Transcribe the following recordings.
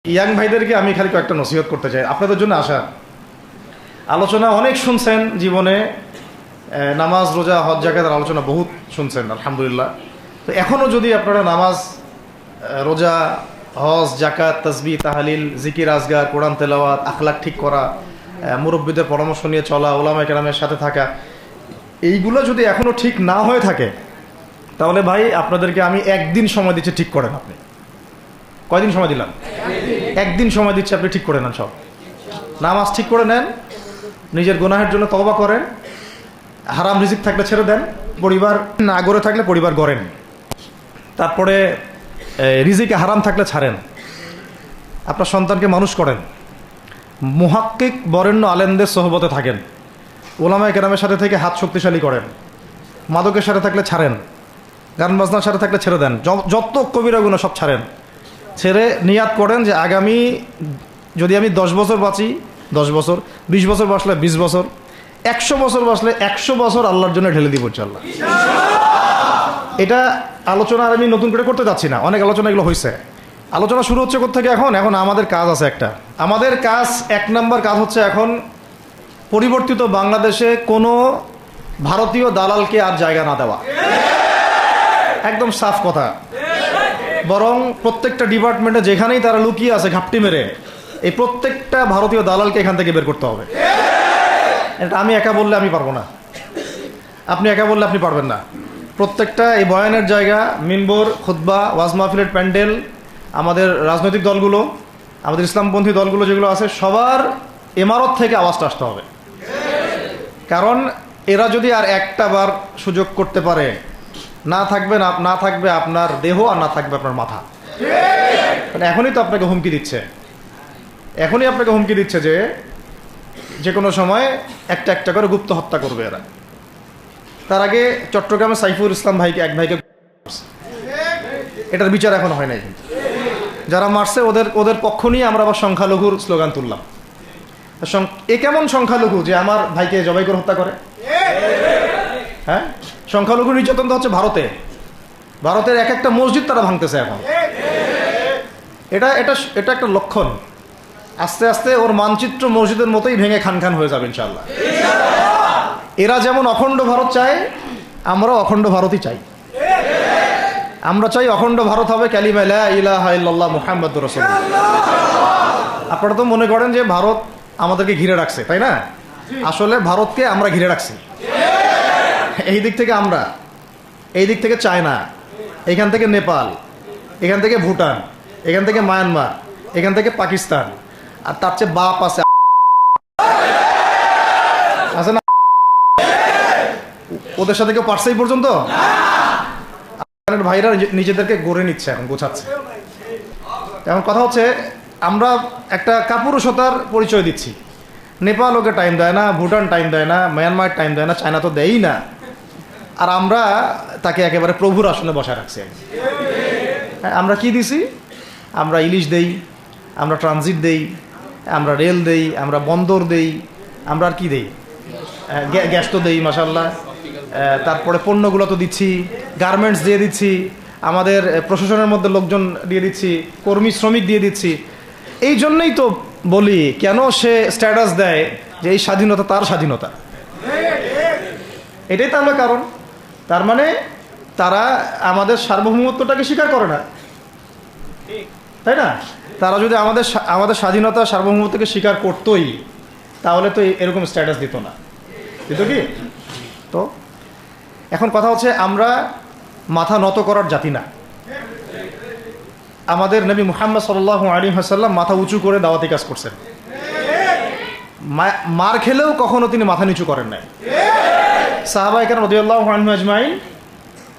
Young ভাইদেরকে আমি খালি কয়েকটা নসিহত করতে চাই, আপনাদের জন্য আসা। আলোচনা অনেক শুনছেন জীবনে, নামাজ রোজা হজ জাকাতের আলোচনা বহুত শুনছেন আলহামদুলিল্লাহ। তো এখনও যদি আপনারা নামাজ রোজা হজ জাকাত তাসবিহ তাহলিল জিকির আজগার কোরআন তেলাওয়াত আখলাক ঠিক করা মুরব্বীদের পরামর্শ নিয়ে চলা ওলামায়ে কেরামের সাথে থাকা এইগুলো যদি এখনও ঠিক না হয়ে থাকে, তাহলে ভাই আপনাদেরকে আমি একদিন সময় দিচ্ছি, ঠিক করেন। আপনি কয়দিন সময় দিলাম? একদিন সময় দিচ্ছি, আপনি ঠিক করে নেন, সব নামাজ ঠিক করে নেন, নিজের গুনাহের জন্য তওবা করেন, হারাম রিজিক থাকলে ছেড়ে দেন, পরিবার না গড়ে থাকলে পরিবার গড়েন, তারপরে রিজিকে হারাম থাকলে ছাড়েন, আপনার সন্তানকে মানুষ করেন, মুহাক্কিক বরেণ্য আলেমদের সোহবতে থাকেন, ওলামায়ে কেরামের সাথে থেকে হাত শক্তিশালী করেন, মাদকের সাথে থাকলে ছাড়েন, গান বাজনার সাথে থাকলে ছেড়ে দেন, যত কবিরা গুনাহ সব ছাড়েন, ছেড়ে নিয়াত করেন যে আগামী যদি আমি 10 বছর বাঁচি 10 বছর, 20 বছর বাঁচলে 20 বছর, 100 বছর বাঁচলে 100 বছর আল্লাহর জন্য ঢেলে দিব ইনশাআল্লাহ। এটা আলোচনা আর আমি নতুন করে করতে যাচ্ছি না, অনেক আলোচনা এগুলো হয়েছে। আলোচনা শুরু হচ্ছে কোথা থেকে? এখন আমাদের কাজ আছে একটা। আমাদের কাজ 1 নম্বর কাজ হচ্ছে এখন পরিবর্তিত বাংলাদেশে কোনো ভারতীয় দালালকে আর জায়গা না দেওয়া, একদম সাফ কথা। বরং প্রত্যেকটা ডিপার্টমেন্টে যেখানেই তারা লুকিয়ে আছে ঘাপটি মেরে, এই প্রত্যেকটা ভারতীয় দালালকে এখান থেকে বের করতে হবে। এটা আমি একা বললে আমি পারবো না, আপনি একা বললে আপনি পারবেন না। প্রত্যেকটা এই বয়ানের জায়গা, মিনবর, খুতবা, ওয়াজ মাহফিলের প্যান্ডেল, আমাদের রাজনৈতিক দলগুলো, আমাদের ইসলামপন্থী দলগুলো যেগুলো আছে, সবার ইমারত থেকে আওয়াজটা আসতে হবে। কারণ এরা যদি আর একটা বার সুযোগ করতে পারে, না থাকবে আপনার দেহ আর না থাকবে আপনার মাথা। মানে এখনই তো আপনাকে হুমকি দিচ্ছে, যে কোনো সময় একটা একটা করে গুপ্ত হত্যা করবে এরা। তার আগে চট্টগ্রামে সাইফুল ইসলাম এক ভাইকে এটার বিচার এখন হয় নাই, কিন্তু যারা মারছে ওদের পক্ষ নিয়ে আমরা আবার সংখ্যালঘুর স্লোগান তুললাম। এ কেমন সংখ্যালঘু যে আমার ভাইকে জবাই করে হত্যা করে? হ্যাঁ, সংখ্যালঘু নির্যাতন তো হচ্ছে ভারতের এক একটা মসজিদ তারা ভাঙতেছে এখন। এটা একটা লক্ষণ। আস্তে আস্তে ওর মানচিত্র মসজিদের মতোই ভেঙে খান হয়ে যাবে ইনশাআল্লাহ। এরা যেমন অখণ্ড ভারত চায়, আমরাও অখণ্ড ভারতই চাই। আমরা চাই অখণ্ড ভারত হবে কালিমা লা ইলাহা ইল্লাল্লাহ মুহাম্মাদুর রাসূলুল্লাহ। আপনারা তো মনে করেন যে ভারত আমাদেরকে ঘিরে রাখছে, তাই না? আসলে ভারতকে আমরা ঘিরে রাখছি। এই দিক থেকে আমরা, এই দিক থেকে চায়না, এখান থেকে নেপাল, এখান থেকে ভুটান, এখান থেকে মায়ানমার, এখান থেকে পাকিস্তান, আর তার চেয়ে বাপ আছে না? ওদের সাথে কেউ পারছে এই পর্যন্ত? ভাইরা নিজেদেরকে গড়ে নিচ্ছে, এখন গোছাচ্ছে। এখন কথা হচ্ছে, আমরা একটা কাপুরুষতার পরিচয় দিচ্ছি। নেপাল ওকে টাইম দেয় না, ভুটান টাইম দেয় না, মায়ানমার টাইম দেয় না, চায়না তো দেয়ই না, আর আমরা তাকে একেবারে প্রভুর আসনে বসায় রাখছি। আমরা কি দিছি? আমরা ইলিশ দেই, আমরা ট্রানজিট দেই, আমরা রেল দেই, আমরা বন্দর দেই, আমরা আর কি দেই? গ্যাস তো দেই মাশাআল্লাহ, তারপরে পণ্যগুলো তো দিচ্ছি, গার্মেন্টস দিয়ে দিচ্ছি, আমাদের প্রশাসনের মধ্যে লোকজন দিয়ে দিচ্ছি, কর্মী শ্রমিক দিয়ে দিচ্ছি। এই জন্যই তো বলি, কেন সে স্ট্যাটাস দেয় যে এই স্বাধীনতা তার স্বাধীনতা। এটাই তাহলে কারণ। তার মানে তারা আমাদের সার্বভৌমত্বটাকে স্বীকার করে না, তাই না? তারা যদি আমাদের স্বাধীনতা সার্বভৌমত্বকে স্বীকার করতোই, তাহলে তো এরকম স্ট্যাটাস দিত না, দিত কি? তো এখন কথা হচ্ছে, আমরা মাথা নত করার জাতি না। আমাদের নবী মুহাম্মদ সাল্লাল্লাহু আলাইহি ওয়াসাল্লাম মাথা উঁচু করে দাওয়াতি কাজ করছেন। মার খেলেও কখনো তিনি মাথা নিচু করেন নাই। সাহাবায়ে কেরাম রাদিয়াল্লাহু আনহুম আজমাইন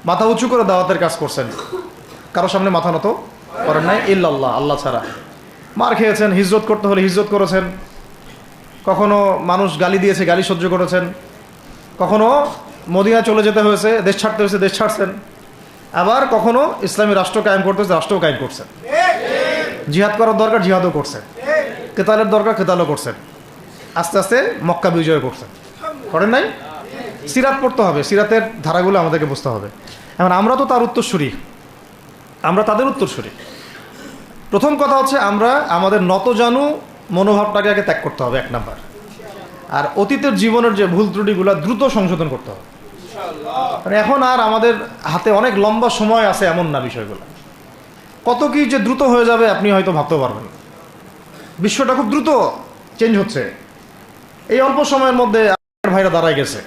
মাথা উঁচু করে দাওয়াতের কাজ করছেন, কারো সামনে মাথা নত করেন নাই ইল্লাল্লাহ, আল্লাহ ছাড়া। মার খেয়েছেন, হিজরত করতে হলে হিজরত করেছেন, কখনো মানুষ গালি দিয়েছে, গালি সহ্য করেছেন, কখনো মদিনা চলে যেতে হয়েছে, দেশ ছাড়তে হয়েছে, দেশ ছাড়ছেন, আবার কখনো ইসলামী রাষ্ট্র কায়েম করতে হয়েছে, রাষ্ট্রও কায়েম করছেন। জিহাদ করার দরকার, জিহাদও করছেন, কেতালের দরকার, কেতালও করছেন, আস্তে আস্তে মক্কা বিজয় করছেন, করেন নাই? সিরাত পড়তে হবে, সিরাতের ধারাগুলো আমাদেরকে বুঝতে হবে। এখন আমরা তো তার উত্তরসূরি, আমরা তাদের উত্তরসূরি। প্রথম কথা হচ্ছে আমরা আমাদের নতজানু মনোভাবটাকে আগে ত্যাগ করতে হবে, 1 নাম্বার। আর অতীতের জীবনের যে ভুল ত্রুটিগুলো দ্রুত সংশোধন করতে হবে। মানে এখন আর আমাদের হাতে অনেক লম্বা সময় আছে এমন না বিষয়গুলো। কত কি যে দ্রুত হয়ে যাবে আপনি হয়তো ভাবতেও পারবেন না। বিশ্বটা খুব দ্রুত চেঞ্জ হচ্ছে। এই অল্প সময়ের মধ্যে আপনার ভাইরা দাঁড়ায় গেছে,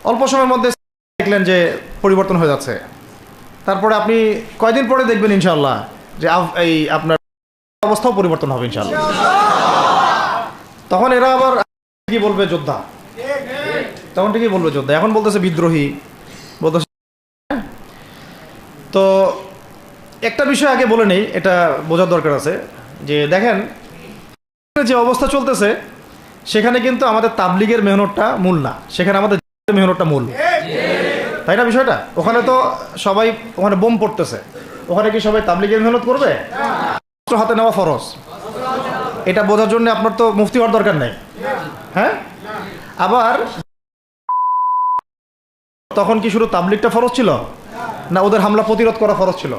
অল্প সময়ের মধ্যে দেখলেন যে পরিবর্তন হয়ে যাচ্ছে। তারপরে আপনি কয়দিন পরে দেখবেন ইনশাআল্লাহ যে এই আপনার অবস্থাও পরিবর্তন হবে ইনশাআল্লাহ। তখন এরা আবার কি বলবে? যোদ্ধা। তখন ঠিকই বলবে যোদ্ধা। এখন বলতেছে বিদ্রোহী, বলতেছে। তো একটা বিষয় আগে বলে নেই, এটা বোঝার দরকার আছে যে দেখেন যে অবস্থা চলতেছে সেখানে কিন্তু আমাদের তাবলিগের মেহনতটা মূল না, সেখানে আমাদের মেহনতটা মূল, তাই না বিষয়টা? ওখানে তো সবাই ওখানে বোম পড়তেছে, ওখানে কি সবাই তাবলিগের মেহনত করবে? হাতে নেওয়া ফরজ। এটা বোঝার জন্য আপনার তো মুফতি হওয়ার দরকার নেই। হ্যাঁ, আবার তখন কি শুধু তাবলিগটা ফরজ ছিল, না ওদের হামলা প্রতিরোধ করা ফরজ ছিল?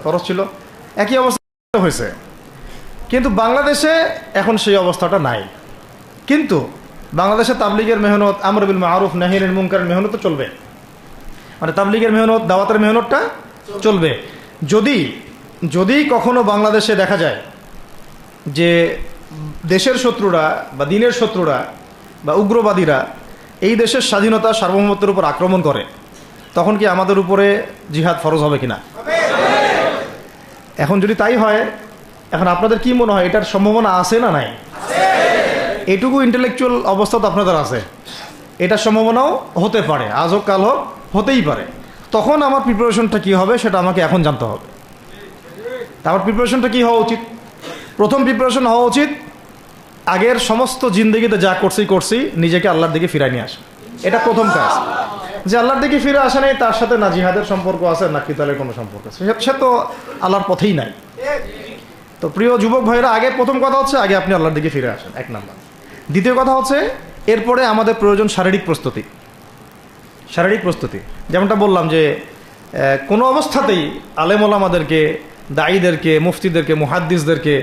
ফরজ ছিল। একই অবস্থা হয়েছে, কিন্তু বাংলাদেশে এখন সেই অবস্থাটা নাই। কিন্তু বাংলাদেশে তাবলিগের মেহনত, আমর বিল মারুফ নাহি আনিল মুনকারের মেহনত তো চলবে। মানে তাবলিগের মেহনত, দাওয়াতের মেহনতটা চলবে। যদি কখনো বাংলাদেশে দেখা যায় যে দেশের শত্রুরা বা দিনের শত্রুরা বা উগ্রবাদীরা এই দেশের স্বাধীনতা সার্বভৌমত্বের উপর আক্রমণ করে, তখন কি আমাদের উপরে জিহাদ ফরজ হবে কিনা? এখন যদি তাই হয়, এখন আপনাদের কি মনে হয় এটার সম্ভাবনা আছে না নাই? এটুকু ইন্টেলেকচুয়াল অবস্থা তো আপনাদের আছে, এটার সম্ভাবনাও হতে পারে, আজ হোক কাল হোক, হতেই পারে। তখন আমার প্রিপারেশনটা কি হবে সেটা আমাকে এখন জানতে হবে। আমার প্রিপারেশনটা কি হওয়া উচিত? প্রথম প্রিপারেশন হওয়া উচিত আগের সমস্ত জিন্দগিতে যা করছি নিজেকে আল্লাহর দিকে ফিরাই নিয়ে আসা। এটা প্রথম কাজ। যে আল্লাহর দিকে ফিরে আসা নেই, তার সাথে না জিহাদের সম্পর্ক আছে না কিতালের কোনো সম্পর্ক আছে, সে তো আল্লাহর পথেই নাই। তো প্রিয় যুবক ভাইরা, আগে প্রথম কথা হচ্ছে আগে আপনি আল্লাহর দিকে ফিরে আসেন, 1 নাম্বার। দ্বিতীয় কথা হচ্ছে এরপরে আমাদের প্রয়োজন শারীরিক প্রস্তুতি। শারীরিক প্রস্তুতি যেমনটা বললাম যে কোনো অবস্থাতেই আলেম ওলামাদেরকে, দায়ীদেরকে, মুফতিদেরকে, মুহাদ্দিসদেরকে,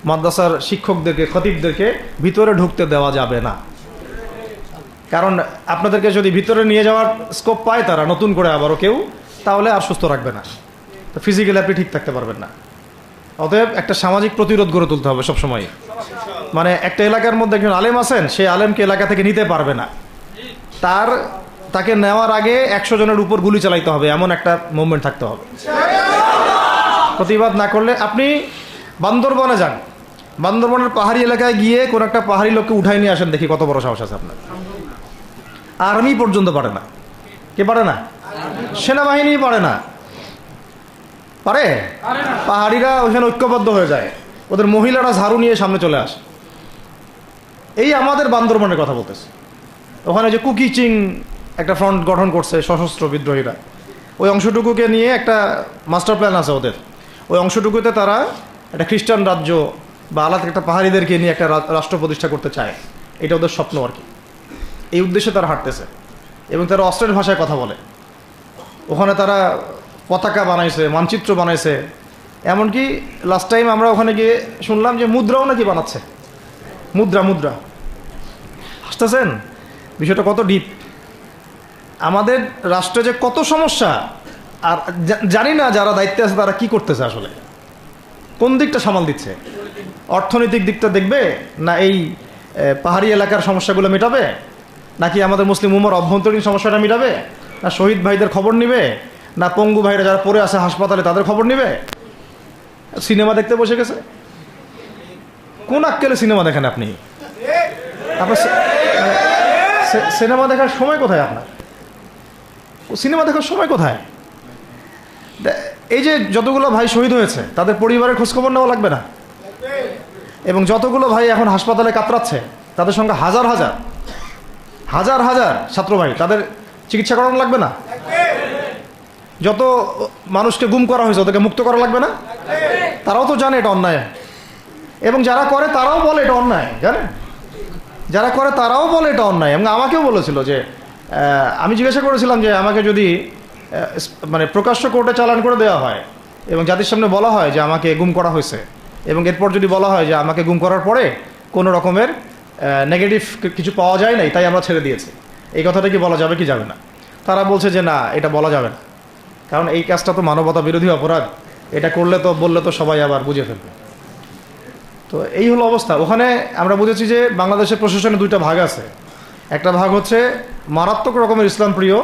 মাদ্রাসার শিক্ষকদেরকে, খতিবদেরকে ভিতরে ঢুকতে দেওয়া যাবে না। কারণ আপনাদেরকে যদি ভিতরে নিয়ে যাওয়ার স্কোপ পায় তারা নতুন করে আবারও কেউ, তাহলে আর সুস্থ রাখবে না, তো ফিজিক্যালি আপনি ঠিক থাকতে পারবেন না। অতএব একটা সামাজিক প্রতিরোধ গড়ে তুলতে হবে সবসময়। মানে একটা এলাকার মধ্যে একজন আলেম আছেন, সেই আলেমকে এলাকা থেকে নিতে পারবে না, তাকে নেওয়ার আগে 100 জনের উপর গুলি চালাইতে হবে, এমন একটা মুভমেন্ট থাকতে হবে। প্রতিবাদ না করলে আপনি বান্দরবনে যান, বান্দরবনের পাহাড়ি এলাকায় গিয়ে কোন একটা পাহাড়ি লোককে উঠাই নিয়ে আসেন, দেখি কত বড় সাহস আছে আপনার। আর্মি পর্যন্ত পারে না। কে পারে না? সেনাবাহিনী পারে না। পারে? পাহাড়িরা ওখানে ঐক্যবদ্ধ হয়ে যায়, ওদের মহিলারা ঝাড়ু নিয়ে সামনে চলে আসে। এই আমাদের বান্দরবনের কথা বলতেছে। ওখানে যে কুকিচিং একটা ফ্রন্ট গঠন করছে সশস্ত্র বিদ্রোহীরা, ওই অংশটুকুকে নিয়ে একটা মাস্টার প্ল্যান আছে ওদের। ওই অংশটুকুতে তারা একটা খ্রিস্টান রাজ্য বা আলাদা একটা পাহাড়িদেরকে নিয়ে একটা রাষ্ট্র প্রতিষ্ঠা করতে চায়। এটা ওদের স্বপ্ন আর কি। এই উদ্দেশ্যে তারা হাঁটতেছে এবং তারা অস্ট্রেল ভাষায় কথা বলে। ওখানে তারা পতাকা বানাইছে, মানচিত্র বানাইছে, এমনকি লাস্ট টাইম আমরা ওখানে গিয়ে শুনলাম যে মুদ্রাও নাকি বানাচ্ছে। মুদ্রা হাসতেছেন? বিষয়টা কত ডিপ। আমাদের রাষ্ট্রে যে কত সমস্যা, আর জানি না যারা দায়িত্বে আছে তারা কি করতেছে, আসলে কোন দিকটা সামাল দিচ্ছে। অর্থনৈতিক দিকটা দেখবে না এই পাহাড়ি এলাকার সমস্যাগুলো মেটাবে, নাকি আমাদের মুসলিম উম্মার অভ্যন্তরীণ সমস্যাটা মেটাবে, না শহীদ ভাইদের খবর নিবে, না পঙ্গু ভাইরা যারা পড়ে আছে হাসপাতালে তাদের খবর নিবে? সিনেমা দেখতে বসে গেছে। কোন আক্কেলে সিনেমা দেখেন আপনি? আপনার সিনেমা দেখার সময় কোথায়? আপনার সিনেমা দেখার সময় কোথায়? এই যে যতগুলো ভাই শহীদ হয়েছে তাদের পরিবারের খোঁজখবর নেওয়া লাগবে না? এবং যতগুলো ভাই এখন হাসপাতালে কাতরাচ্ছে তাদের সঙ্গে হাজার হাজার ছাত্র ভাই, তাদের চিকিৎসা করানো লাগবে না? যত মানুষকে গুম করা হয়েছে ওদেরকে মুক্ত করা লাগবে না? তারাও তো জানে এটা অন্যায়, এবং যারা করে তারাও বলে এটা অন্যায়। জানেন, যারা করে তারাও বলে এটা অন্যায়। এবং আমাকেও বলেছিল যে, আমি জিজ্ঞাসা করেছিলাম যে আমাকে যদি মানে প্রকাশ্য কোর্টে চালান করে দেওয়া হয় এবং জাতির সামনে বলা হয় যে আমাকে গুম করা হয়েছে, এবং এরপর যদি বলা হয় যে আমাকে গুম করার পরে কোনো রকমের নেগেটিভ কিছু পাওয়া যায় নাই, তাই আমরা ছেড়ে দিয়েছি, এই কথাটা কি বলা যাবে কি যাবে না? তারা বলছে যে না, এটা বলা যাবে না, কারণ এই কাজটা তো মানবতা বিরোধী অপরাধ, এটা করলে তো বললে তো সবাই আবার বুঝে ফেলবে। তো এই হলো অবস্থা। ওখানে আমরা বুঝেছি যে বাংলাদেশের প্রশাসনে দুইটা ভাগ আছে। একটা ভাগ হচ্ছে মারাত্মক রকমের ইসলাম প্রিয়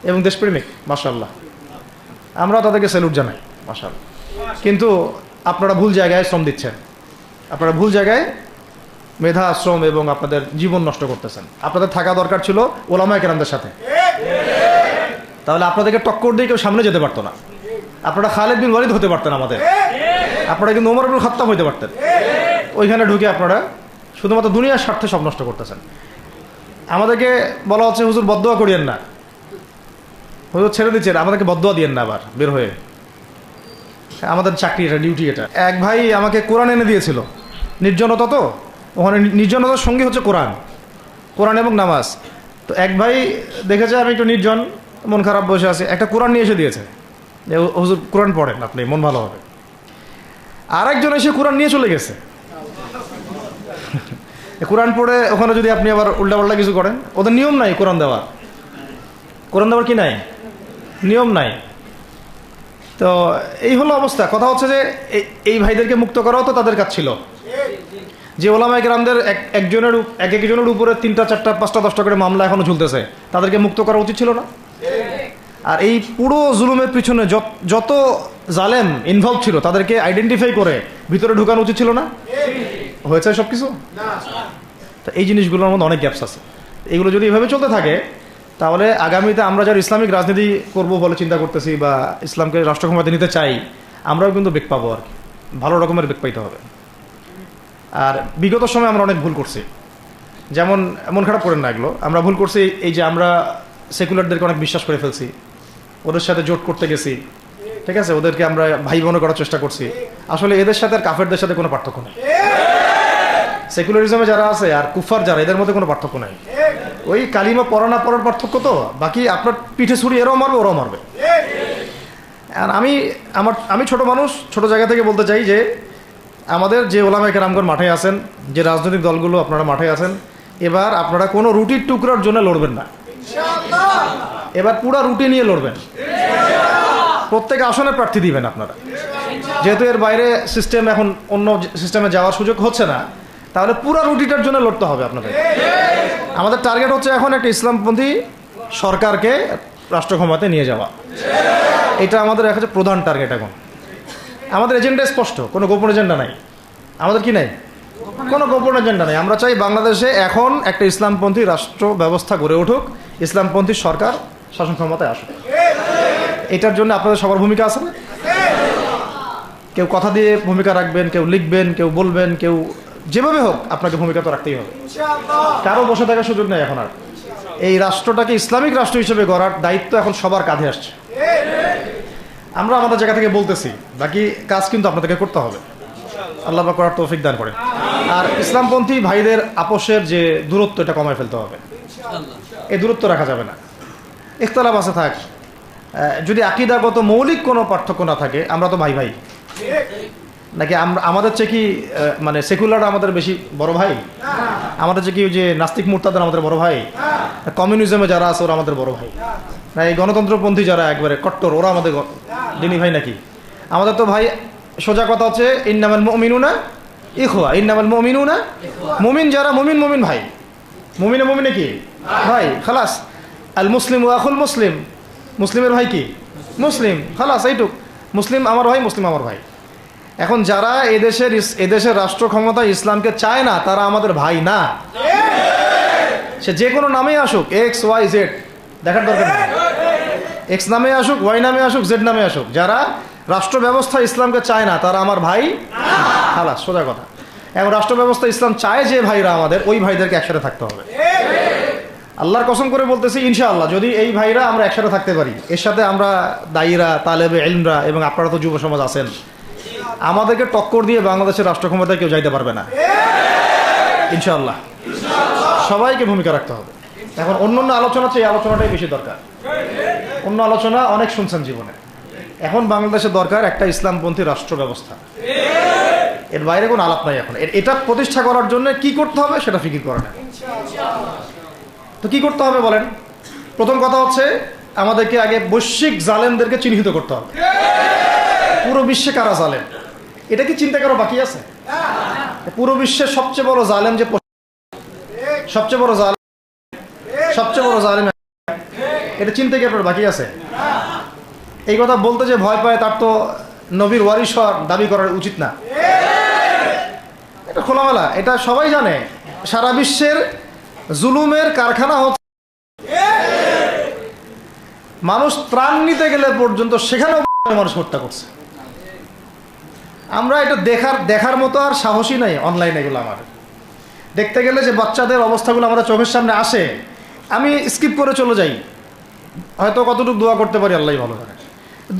এবং দেশপ্রেমিক, মাশাআল্লাহ, আমরা তাদেরকে স্যালুট জানাই, মাশাআল্লাহ। কিন্তু আপনারা ভুল জায়গায় শ্রম দিচ্ছেন, আপনারা ভুল জায়গায় মেধা, শ্রম এবং আপনাদের জীবন নষ্ট করতেছেন। আপনাদের থাকা দরকার ছিল ওলামায়ে কেরামদের সাথে, তাহলে আপনাদেরকে টক্কর দিয়ে কেউ সামনে যেতে পারতো না। আপনারা খালিদ বিন ওয়ালিদ হতে পারতেন আমাদের, আপনারা কিন্তু ওমর ইবনুল খাত্তাব হতে পারতেন। ওইখানে ঢুকে আপনারা শুধুমাত্র দুনিয়ার স্বার্থে সব নষ্ট করতেছেন। আমাদেরকে বলা হচ্ছে হুজুর বদদোয়া করিয়েন না, হুজুর ছেড়ে দিচ্ছেন, আমাদেরকে বদদোয়া দিয়েন না আবার বের হয়ে। আমাদের চাকরি এটা, ডিউটি এটা। এক ভাই আমাকে কোরআন এনে দিয়েছিল, নির্জনতা তো, ওখানে নির্জনতার সঙ্গে হচ্ছে কোরআন, কোরআন এবং নামাজ। তো এক ভাই দেখেছে আমি একটু নির্জন, মন খারাপ বসে আছে, একটা কোরআন নিয়ে এসে দিয়েছে, হুজুর কোরআন পড়েন আপনি, মন ভালো হবে। আর একজন এসে কোরআন নিয়ে চলে গেছে। কোরআন পড়ে ওখানে যদি আপনি আবার উল্টাপাল্টা কিছু করেন, ওদের নিয়ম নাই কোরআন দেওয়ার, কোরআন দেওয়ার কি নাই, নিয়ম নাই। তো এই হলো অবস্থা। কথা হচ্ছে যে এই ভাইদেরকে মুক্ত করাও তো তাদের কাজ ছিল। যে ওলামায়ে কেরামদের একজনের উপরে 3টা 4টা 5টা 10টা করে মামলা এখনো ঝুলতেছে, তাদেরকে মুক্ত করা উচিত ছিল না? আর এই পুরো জুলুমের পিছনে যত জালেম ইনভলভ ছিল তাদেরকে আইডেন্টিফাই করে ভিতরে ঢুকানো উচিত ছিল না? হয়েছে সব কিছু? তো এই জিনিসগুলোর মধ্যে অনেক গ্যাপস আছে। এগুলো যদি এভাবে চলতে থাকে তাহলে আগামীতে আমরা যারা ইসলামিক রাজনীতি করব বলে চিন্তা করতেছি বা ইসলামকে রাষ্ট্র ক্ষমতায় নিতে চাই, আমরাও কিন্তু বেগ পাবো, আর কি ভালো রকমের বেগ পাইতে হবে। আর বিগত সময় আমরা অনেক ভুল করছি, যেমন মন খারাপ করেন না, এগুলো আমরা ভুল করছি। এই যে আমরা সেকুলারদেরকে অনেক বিশ্বাস করে ফেলছি, ওদের সাথে জোট করতে গেছি, ঠিক আছে, ওদেরকে আমরা ভাই বোন করার চেষ্টা করছি। আসলে এদের সাথে আর কাফেরদের সাথে কোনো পার্থক্য নেই। সেকুলারিজমে যারা আছে আর কুফার যারা, এদের মধ্যে কোনো পার্থক্য নাই। ওই কালিমা পড়া না পড়ার পার্থক্য, তো বাকি আপনার পিঠে ছুরি এরাও মারবে ওরাও মারবে। আর আমি ছোট মানুষ, ছোট জায়গা থেকে বলতে চাই যে আমাদের যে ওলামায়ে কেরামগণ মাঠে আছেন, যে রাজনৈতিক দলগুলো আপনারা মাঠে আছেন, এবার আপনারা কোনো রুটির টুকরার জন্য লড়বেন না, এবার পুরা রুটি নিয়ে লড়বেন। প্রত্যেক আসনে প্রার্থী দিবেন আপনারা, যেহেতু এর বাইরে সিস্টেম, এখন অন্য সিস্টেমে যাওয়ার সুযোগ হচ্ছে না, তাহলে পুরা রুটিটার জন্য লড়তে হবে আপনাদের। আমাদের টার্গেট হচ্ছে এখন একটা ইসলামপন্থী সরকারকে রাষ্ট্র ক্ষমতায় নিয়ে যাওয়া, এটা আমাদের একটা প্রধান টার্গেট। এখন আমাদের এজেন্ডা স্পষ্ট, কোনো গোপন এজেন্ডা নাই। আমাদের কি নাই? কোনো গোপন এজেন্ডা নাই। আমরা চাই বাংলাদেশে এখন একটা ইসলামপন্থী রাষ্ট্র ব্যবস্থা গড়ে উঠুক, ইসলামপন্থী সরকার শাসন ক্ষমতায় আসুক। এটার জন্য আপনাদের সবার ভূমিকা আছে না? কেউ কথা দিয়ে ভূমিকা রাখবেন, কেউ লিখবেন, কেউ বলবেন, কেউ যেভাবে হোক আপনাকে ভূমিকা তো রাখতেই হবে। কারো বসে থাকার সুযোগ নেই এখন আর। এই রাষ্ট্রটাকে ইসলামিক রাষ্ট্র হিসেবে গড়ার দায়িত্ব এখন সবার কাঁধে আসছে। আমরা আমাদের জায়গা থেকে বলতেছি, বাকি কাজ কিন্তু আপনাদেরকে করতে হবে। আল্লাহ পাক করার তৌফিক দান করেন। আর ইসলামপন্থী ভাইদের আপোষের যে দূরত্ব, এটা কমায় ফেলতে হবে। এই দূরত্ব রাখা যাবে না। ইখতিলাফ আছে থাক, যদি আকীদাগত মৌলিক কোনো পার্থক্য না থাকে, আমরা তো ভাই ভাই নাকি? আমাদের চেয়ে কি মানে সেকুলার আমাদের বেশি বড় ভাই? আমাদের চেয়ে কি যে নাস্তিক মুরতাদের আমাদের বড় ভাই? কমিউনিজমে যারা আছে ওরা আমাদের বড় ভাই? না এই গণতন্ত্রপন্থী যারা একবারে কট্টর, ওরা আমাদের দিনী ভাই নাকি? আমাদের তো ভাই, সোজা কথা হচ্ছে ইন্নামাল মুমিনুনা ইখওয়া, ইন্নামাল মুমিনুনা, মুমিন যারা, মুমিন ভাই, মুমিনে কি ভাই, খালাস। আল মুসলিম ওয়া আখুল মুসলিম, মুসলিমের ভাই কি? মুসলিম, খালাস, এইটুক। মুসলিম আমার ভাই, মুসলিম আমার ভাই। এখন যারা এদেশের রাষ্ট্র ক্ষমতায় ইসলামকে চায় না, তারা আমাদের ভাই না। সে যে কোনো নামেই আসুক, এক্স ওয়াই জেড, দেখার দরকার নেই। এক্স নামে আসুক, ওয়াই নামে আসুক, জেড নামে আসুক, যারা রাষ্ট্র ব্যবস্থা ইসলামকে চায় না, তারা আমার ভাই, খালাস, সোজা কথা। এবং রাষ্ট্র ব্যবস্থা ইসলাম চায় যে ভাইরা আমাদের, ওই ভাইদেরকে একসাথে থাকতে হবে। আল্লাহর কসম করে বলতেছি, ইনশাআল্লাহ যদি এই ভাইরা আমরা একসাথে থাকতে পারি, এর সাথে আমরা দায়ীরা, তালেবে ইলমরা এবং আপনারা তো যুব সমাজ আছেন, আমাদেরকে টক্কর দিয়ে বাংলাদেশের রাষ্ট্র ক্ষমতায় কেউ যাইতে পারবে না, ইনশাআল্লাহ। সবাইকে ভূমিকা রাখতে হবে। এখন অন্য আলোচনা চেয়ে এই আলোচনাটাই বেশি দরকার। অন্য আলোচনা অনেক শুনছেন জীবনে, এখন বাংলাদেশে দরকার একটা ইসলামপন্থী রাষ্ট্র ব্যবস্থা, এর বাইরে কোনো আলাপ নাই। এখন এটা প্রতিষ্ঠা করার জন্য কি করতে হবে সেটা ফিকির করে না। তো কি করতে হবে বলেন? প্রথম কথা হচ্ছে আমাদেরকে আগে বৈশ্বিক জালেমদেরকে চিহ্নিত করতে হবে। পুরো বিশ্বে কারা জালেম এটা কি চিন্তা করা বাকি আছে? পুরো বিশ্বের সবচেয়ে বড় জালেম যে সবচেয়ে বড় জালেম এটা চিন্তা কি আপনার বাকি আছে? এই কথা বলতে যে ভয় পায় তার তো নবীর ওয়ারিস হওয়ার দাবি করার উচিত না। এটা খোলামেলা, এটা সবাই জানে। সারা বিশ্বের জুলুমের কারখানা হচ্ছে, মানুষ ত্রাণ নিতে গেলে পর্যন্ত সেখানেও মানুষ হত্যা করছে। আমরা এটা দেখার মতো আর সাহসী নাই। অনলাইনে এগুলো আমাদের দেখতে গেলে যে বাচ্চাদের অবস্থাগুলো আমাদের চোখের সামনে আসে, আমি স্কিপ করে চলে যাই। হয়তো কতটুকু দোয়া করতে পারি আল্লাহ ভালো জানে।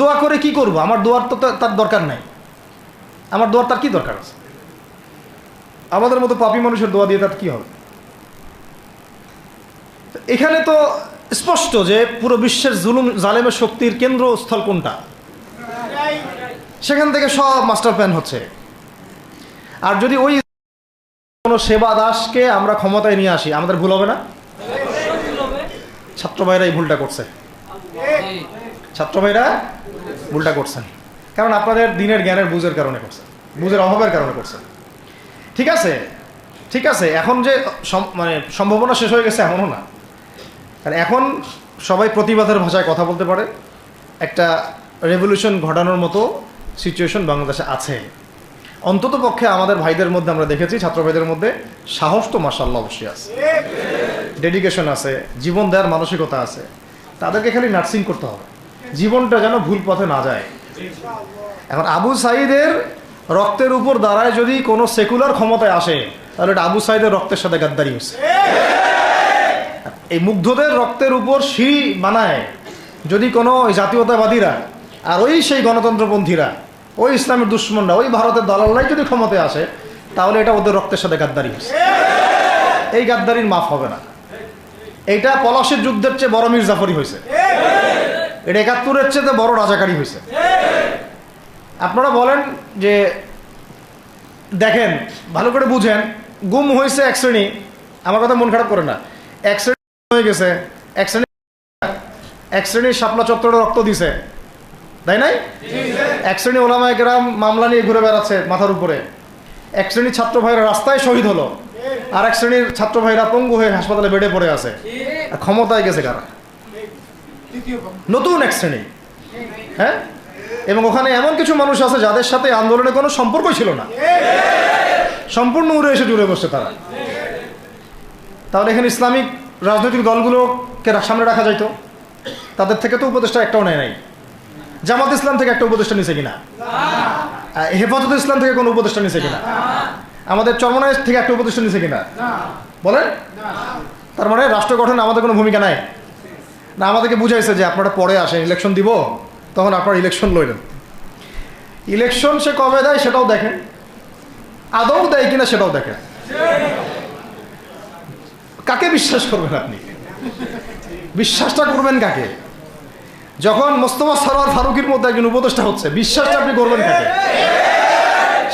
দোয়া করে কি করব? আমার দোয়ার তো তার দরকার নাই। আমার দোয়ার তার কি দরকার আছে? আমাদের মতো পাপী মানুষের দোয়া দিয়ে তার কি হবে? এখানে তো স্পষ্ট যে পুরো বিশ্বের জালেমের শক্তির কেন্দ্রস্থল কোনটা, সেখান থেকে সব মাস্টার প্ল্যান হচ্ছে। আর যদি ওই কোনো সেবা দাসকে আমরা ক্ষমতায় নিয়ে আসি, আমাদের ভুল হবে না? ছাত্র ভাইরা এই ভুলটা করছে, ছাত্র ভাইরা ভুলটা করছেন, কারণ আপনাদের দিনের জ্ঞানের বুঝের কারণে করছেন, বুঝের অভাবের কারণে করছেন। ঠিক আছে, ঠিক আছে, এখন যে মানে সম্ভাবনা শেষ হয়ে গেছে এমনও না। আর এখন সবাই প্রতিবাদের ভাষায় কথা বলতে পারে। একটা রেভলিউশন ঘটানোর মতো সিচুয়েশন বাংলাদেশে আছে। অন্তত পক্ষে আমাদের ভাইদের মধ্যে আমরা দেখেছি, ছাত্র ভাইদের মধ্যে সাহস তো মাশাআল্লাহ অবশ্যই আছে, ডেডিকেশন আছে, জীবন দেওয়ার মানসিকতা আছে। তাদেরকে খালি নার্সিং করতে হবে, জীবনটা যেন ভুল পথে না যায়। এখন আবু সাঈদের রক্তের উপর দাঁড়ায় যদি কোনো সেকুলার ক্ষমতায় আসে, তাহলে এটা আবু সাঈদের রক্তের সাথে গাদ্দারি হচ্ছে। এই মুগ্ধদের রক্তের উপর সিঁড়ি বানায় যদি কোনো জাতীয়তাবাদীরা আর ওই সেই গণতন্ত্রপন্থীরা, ওই ইসলামের দুশ্মনরা, ওই ভারতের দালালরাই যদি ক্ষমতায় আসে, তাহলে এটা ওদের রক্তের সাথে গাদ্দারি হচ্ছে। এই গাদ্দারির মাফ হবে না। এইটা পলাশির যুদ্ধের চেয়ে বড় মীর জাফরি হয়েছে, এটা ৭১-এর চেয়ে বড় রাজাকারী হয়েছে। আপনারা বলেন যে দেখেন, ভালো করে বুঝেন, গুম হয়েছে এক শ্রেণী, আমার কথা মন খারাপ করে না, এক শ্রেণী হয়ে গেছে, এক শ্রেণীর শাপলা চত্বরে রক্ত দিছে, তাই নাই? এক শ্রেণী ওলামায়ে কেরাম মামলা নিয়ে ঘুরে বেড়াচ্ছে মাথার উপরে, এক শ্রেণীর ছাত্র ভাইরা রাস্তায় শহীদ হলো, আর এক শ্রেণীর ছাত্র ভাইরা পঙ্গু হয়ে হাসপাতালে বেডে পড়ে আছে। আর ক্ষমতায় গেছে কারা? নতুন এক শ্রেণী। হ্যাঁ, এবং ওখানে এমন কিছু মানুষ আছে যাদের সাথে আন্দোলনের কোনো সম্পর্কই ছিল না, সম্পূর্ণ উড়ে এসে জুড়ে বসছে তারা। তাহলে এখানে ইসলামিক রাজনৈতিক দলগুলোকে সামনে রাখা যাইতো, তাদের থেকে তো উপদেষ্টা একটাও নেয় নাই। জামাত ইসলাম থেকে একটা উপদেষ্টা নিছে কিনা? হেফাজত ইসলাম থেকে কোনো উপদেষ্টা নিছে কিনা? আমাদের চরমনায় থেকে একটা উপদেষ্টা নিছে কিনা বলেন? তার মানে রাষ্ট্র গঠনে আমাদের কোনো ভূমিকা নাই না। আমাদেরকে বুঝাইছে যে আপনারা পরে আসেন, ইলেকশন দিব, তখন আপনারা ইলেকশন লইলেন। ইলেকশন সে কবে দেয় সেটাও দেখেন, আদৌ দেয় কিনা সেটাও দেখেন। কাকে বিশ্বাস করবেন আপনি? বিশ্বাসটা করবেন কাকে? যখন মোস্তফা সরোয়ার ফারুকের মধ্যে একজন উপদেষ্টা হচ্ছে, বিশ্বাসটা আপনি করবেন কাকে?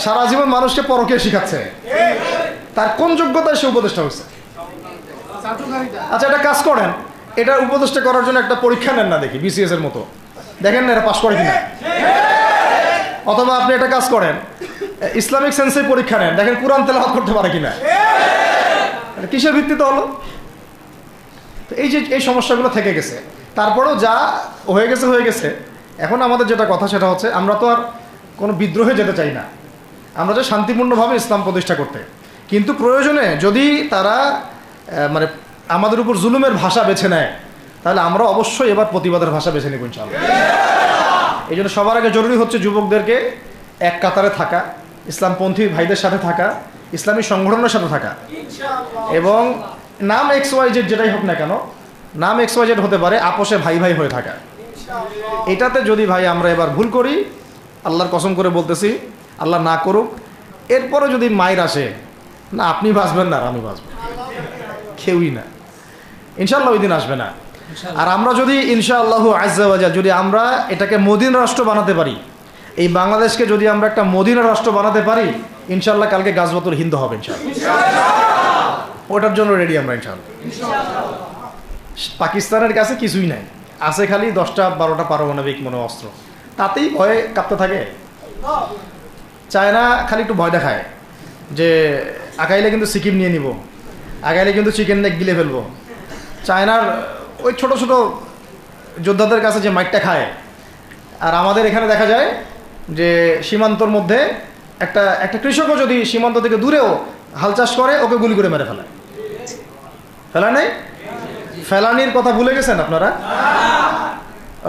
সারা জীবন মানুষকে পরকীয়া শিখাচ্ছে, তার কোন যোগ্যতায় সে উপদেষ্টা হচ্ছে? আচ্ছা, এটা কাজ করেন, এটা উপদেষ্টা করার জন্য একটা পরীক্ষা নেন না, দেখি বিসিএস এর মতো, দেখেন না এরা পাশ করে কিনা। অথবা আপনি একটা কাজ করেন, ইসলামিক সেন্সের পরীক্ষা নেন, দেখেন কোরআন তেলাওয়াত করতে পারে কিনা। কিসের ভিত্তিতে হলো? তো এই যে এই সমস্যাগুলো থেকে গেছে, তারপরেও যা হয়ে গেছে হয়ে গেছে। এখন আমাদের যেটা কথা সেটা হচ্ছে, আমরা তো আর কোনো বিদ্রোহে যেতে চাই না, আমরা যে শান্তিপূর্ণভাবে ইসলাম প্রতিষ্ঠা করতে। কিন্তু প্রয়োজনে যদি তারা মানে আমাদের উপর জুলুমের ভাষা বেছে নেয়, তাহলে আমরা অবশ্যই এবার প্রতিবাদের ভাষা বেছে নেব ইনশাআল্লাহ। এই জন্য সবার আগে জরুরি হচ্ছে যুবকদেরকে এক কাতারে থাকা, ইসলামপন্থী ভাইদের সাথে থাকা, ইসলামী সংগঠনের সাথে থাকা, এবং নাম XYZ যেটাই হোক না কেন, নাম XYZ হতে পারে, আপোষে ভাই ভাই হয়ে থাকা। এটাতে যদি ভাই আমরা এবার ভুল করি, আল্লাহর কসম করে বলতেছি, আল্লাহ না করুক, এরপরে যদি মায়ের আসে, না আপনি বাঁচবেন না আর আমি বাঁচব, কেউই না, ইনশাল্লাহ ওই দিন আসবে না। আর আমরা যদি ইনশাআল্লাহ আজ্জা ওয়া জাল যদি আমরা এটাকে মদিনা রাষ্ট্র বানাতে পারি, এই বাংলাদেশকে যদি আমরা একটা মদিনা রাষ্ট্র বানাতে পারি, ইনশাআল্লাহ কালকে গাজওয়াতুল হিন্দ হবে ইনশাআল্লাহ। ওটার জন্য রেডি আমরা ইনশাআল্লাহ। পাকিস্তানের কাছে কিছুই নাই, আছে খালি 10টা 12টা পারমাণবিক মনে অস্ত্র, তাতেই ভয়ে কাঁপতে থাকে। চায়না খালি একটু ভয় দেখায় যে আগাইলে কিন্তু সিকিম নিয়ে নিব, আগাইলে কিন্তু চিকেন নেক গিলে ফেলবো। চায়নার ওই ছোট ছোট যোদ্ধাদের কাছে যে মাইটটা খায়, আর আমাদের এখানে দেখা যায় যে সীমান্তর মধ্যে একটা একটা কৃষকও যদি সীমান্ত থেকে দূরেও হাল চাষ করে, ওকে গুলি করে মেরে ফেলায়। ফেলা নেই, ফেলানির কথা ভুলে গেছেন আপনারা?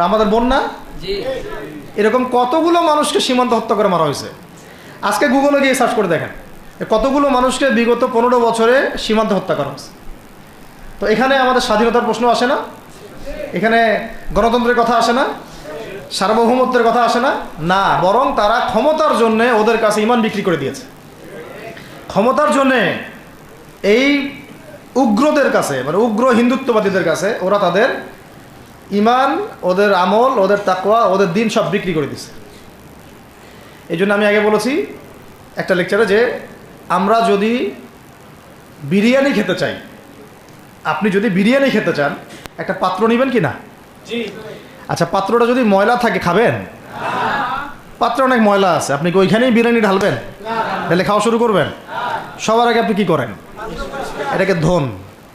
আমাদের বন্যা, এরকম কতগুলো মানুষকে সীমান্ত হত্যা করে মারা হয়েছে। আজকে গুগলে গিয়ে সার্চ করে দেখেন কতগুলো মানুষকে বিগত 15 বছরে সীমান্ত হত্যা করা হয়েছে। তো এখানে আমাদের স্বাধীনতার প্রশ্ন আসে না, এখানে গণতন্ত্রের কথা আসে না, সার্বভৌমত্বের কথা আসে না, না, বরং তারা ক্ষমতার জন্যে ওদের কাছে ইমান বিক্রি করে দিয়েছে। ক্ষমতার জন্যে এই উগ্রদের কাছে, মানে উগ্র হিন্দুত্ববাদীদের কাছে ওরা তাদের ইমান, ওদের আমল, ওদের তাকওয়া, ওদের দিন সব বিক্রি করে দিছে। এই জন্য আমি আগে বলেছি একটা লেকচারে যে আমরা যদি বিরিয়ানি খেতে চাই, আপনি যদি বিরিয়ানি খেতে চান, একটা পাত্র নেবেন কি না? আচ্ছা, পাত্রটা যদি ময়লা থাকে খাবেন? পাত্রে অনেক ময়লা আছে, আপনি কি ওইখানেই বিরিয়ানি ঢালবেন? তাহলে খাওয়া শুরু করবেন? সবার আগে আপনি কি করেন? এটাকে ধোন,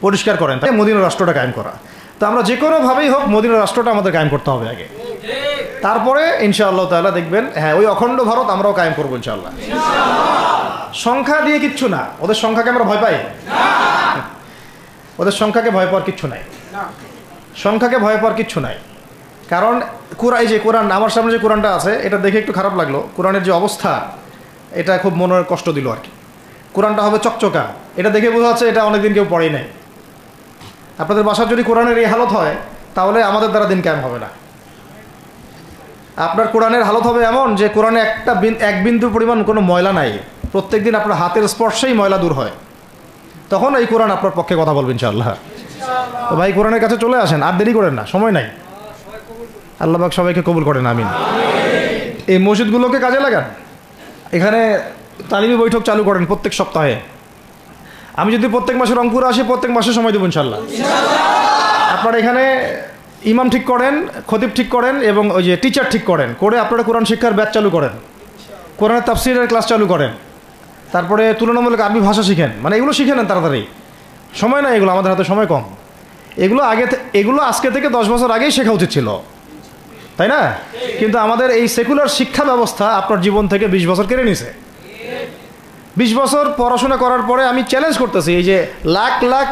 পরিষ্কার করেন, তাই মদিনা রাষ্ট্রটা কায়েম করা। তো আমরা যে কোনোভাবেই হোক মদিনা রাষ্ট্রটা আমাদের কায়েম করতে হবে আগে, তারপরে ইনশাআল্লাহ তাআলা দেখবেন, হ্যাঁ, ওই অখণ্ড ভারত আমরাও কায়েম করবো ইনশাআল্লাহ। সংখ্যা দিয়ে কিচ্ছু না, ওদের সংখ্যাকে আমরা ভয় পাই? ওদের সংখ্যাকে ভয় পাওয়ার কিচ্ছু নাই, সংখ্যাকে ভয় পাওয়ার কিচ্ছু নাই। কারণ এই যে কোরআন, আমার সামনে যে কোরআনটা আছে, এটা দেখে একটু খারাপ লাগলো। কোরআনের যে অবস্থা, এটা খুব মনের কষ্ট দিল আর কি। কোরআনটা হবে চকচকা, এটা দেখে বোঝা যাচ্ছে এটা অনেকদিন কেউ পড়েই নাই। আপনাদের বাসার যদি কোরআনের এই হালত হয়, তাহলে আমাদের দ্বারা দিন কায়েম হবে না। আপনার কোরআনের হালত হবে এমন যে কোরআনে এক বিন্দু পরিমাণ কোনো ময়লা নাই, প্রত্যেক দিন আপনার হাতের স্পর্শেই ময়লা দূর হয়, তখন এই কোরআন আপনার পক্ষে কথা বলবেন ইনশাআল্লাহ। তো ভাই, কোরআনের কাছে চলে আসেন, আর দেরি করেন না, সময় নাই। আল্লাহ পাক সবাইকে কবুল করেন, আমিন। এই মসজিদগুলোকে কাজে লাগান, এখানে তালিমি বৈঠক চালু করেন প্রত্যেক সপ্তাহে। আমি যদি প্রত্যেক মাসে রংপুরে আসি, প্রত্যেক মাসে সময় দেবো ইনশাআল্লাহ। আপনারা এখানে ইমাম ঠিক করেন, খতিব ঠিক করেন, এবং ওই যে টিচার ঠিক করেন, করে আপনারা কোরআন শিক্ষার ব্যাচ চালু করেন, কোরআনের তাফসীরের ক্লাস চালু করেন, তারপরে তুলনামূলক আরবি ভাষা শিখেন। মানে এগুলো শিখে নেন তাড়াতাড়ি, সময় নাই এগুলো, আমাদের হাতে সময় কম। এগুলো আজকে থেকে 10 বছর আগেই শেখা উচিত ছিল, তাই না? কিন্তু আমাদের এই সেকুলার শিক্ষা ব্যবস্থা আপনার জীবন থেকে 20 বছর কেড়ে নিছে। 20 বছর পড়াশোনা করার পরে আমি চ্যালেঞ্জ করতেছি, এই যে লাখ লাখ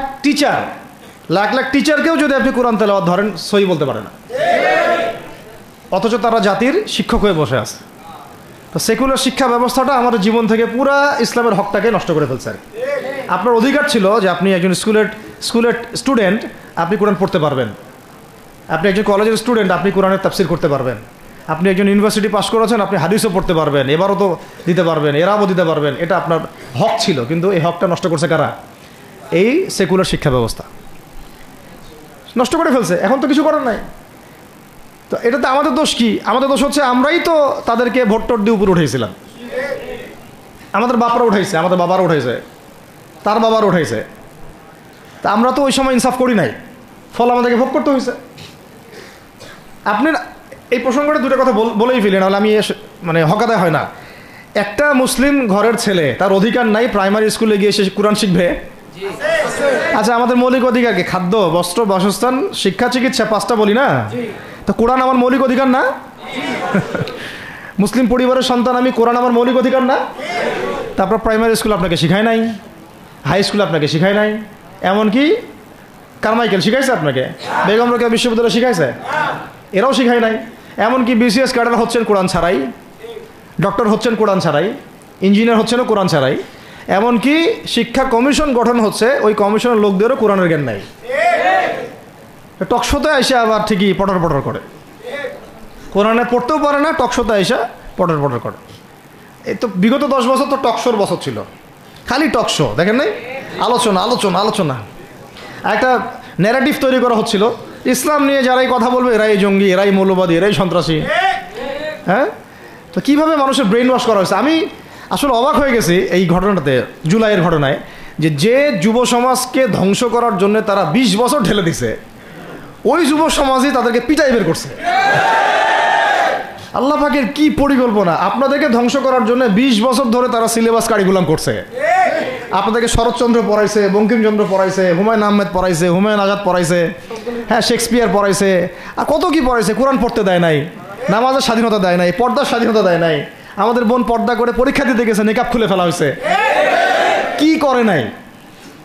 টিচারকেও যদি আপনি কোরআন তেলাওয়াত ধরেন, সহি বলতে পারে না, অথচ তারা জাতির শিক্ষক হয়ে বসে আছে। তো সেকুলার শিক্ষা ব্যবস্থাটা আমাদের জীবন থেকে পুরা ইসলামের হকটাকে নষ্ট করে ফেলছে। আপনার অধিকার ছিল যে আপনি একজন স্কুলের স্টুডেন্ট, আপনি কোরআন পড়তে পারবেন। আপনি একজন কলেজের স্টুডেন্ট, আপনি কোরআনের তাফসীর করতে পারবেন। আপনি একজন ইউনিভার্সিটি পাস করেছেন, আপনি হাদিসও পড়তে পারবেন, এবারও তো দিতে পারবেন, এরাও দিতে পারবেন। এটা আপনার হক ছিল, কিন্তু এই হকটা নষ্ট করছে কারা? এই সেকুলার শিক্ষা ব্যবস্থা নষ্ট করে ফেলছে। এখন তো কিছু করার নাই। তো এটাতে আমাদের দোষ কি? আমাদের দোষ হচ্ছে আমরাই তো তাদেরকে ভোট টোট দিয়ে উপরে উঠেছিলাম। আমাদের বাপরা উঠাইছে, আমাদের বাবারা উঠাইছে, তার বাবার উঠাইছে। তা আমরা তো ওই সময় ইনসাফ করি নাই, ফল আমাদেরকে ভোগ করতে হয়েছে। আপনি এই প্রসঙ্গটা দুটো কথা বলেই ফেলি, নাহলে আমি মানে হকাদায় হয় না। একটা মুসলিম ঘরের ছেলে, তার অধিকার নাই প্রাইমারি স্কুলে গিয়ে সে কোরআন শিখবে? আচ্ছা, আমাদের মৌলিক অধিকার কি? খাদ্য, বস্ত্র, বাসস্থান, শিক্ষা, চিকিৎসা, 5টা বলি না? তো কোরআন আমার মৌলিক অধিকার না? মুসলিম পরিবারের সন্তান আমি, কোরআন আমার মৌলিক অধিকার না? তারপর প্রাইমারি স্কুল আপনাকে শিখায় নাই, হাই স্কুল আপনাকে শিখায় নাই, এমনকি কারমাইকেল শিখাইছে আপনাকে, বেগম রোকেয়া বিশ্ববিদ্যালয় শিখাইছে? এরাও শিখায় নাই। এমনকি বিসিএস ক্যাডার হচ্ছেন কোরআন ছাড়াই, ডক্টর হচ্ছেন কোরআন ছাড়াই, ইঞ্জিনিয়ার হচ্ছেনও কোরআন ছাড়াই। এমনকি শিক্ষা কমিশন গঠন হচ্ছে, ওই কমিশনের লোকদেরও কোরআনের জ্ঞান নাই। টকশোতে এসে আবার ঠিকই পটর পটর করে, কোরআনে পড়তেও পারে না, টকশোতে এসে পটর পটর করে। এই তো বিগত 10 বছর তো টকশোর বছর ছিল, খালি টকশো, দেখেন নাই? আলোচনা আলোচনা আলোচনা, একটা ন্যারেটিভ তৈরি করা হচ্ছিল ইসলাম নিয়ে যারাই কথা বলবে এরাই জঙ্গি, এরাই মৌলবাদী, এরাই সন্ত্রাসী। হ্যাঁ, তো কীভাবে মানুষের ব্রেন ওয়াশ করা হয়েছে। আমি আসলে অবাক হয়ে গেছি এই ঘটনাতে, জুলাইয়ের ঘটনায়, যে যুব সমাজকে ধ্বংস করার জন্য তারা 20 বছর ঢেলে দিছে, ওই যুব সমাজই তাদেরকে পিটাই বের করছে। আল্লাহ পাকের কি পরিকল্পনা! আপনাদেরকে ধ্বংস করার জন্য 20 বছর ধরে তারা সিলেবাস কারিকুলাম করছে। আপনাদেরকে শরৎচন্দ্র পড়াইছে, বঙ্কিমচন্দ্র পড়াইছে, হুমায়ুন আহমেদ পড়াইছে, হুমায়ুন আজাদ পড়াইছে, হ্যাঁ শেক্সপিয়ার পড়াইছে, আর কত কি পড়াইছে। কোরআন পড়তে দেয় নাই, নামাজের স্বাধীনতা দেয় নাই, পর্দার স্বাধীনতা দেয় নাই। আমাদের বোন পর্দা করে পরীক্ষা দিতে গেছে, নিকাব খুলে ফেলা হয়েছে, কি করে নাই।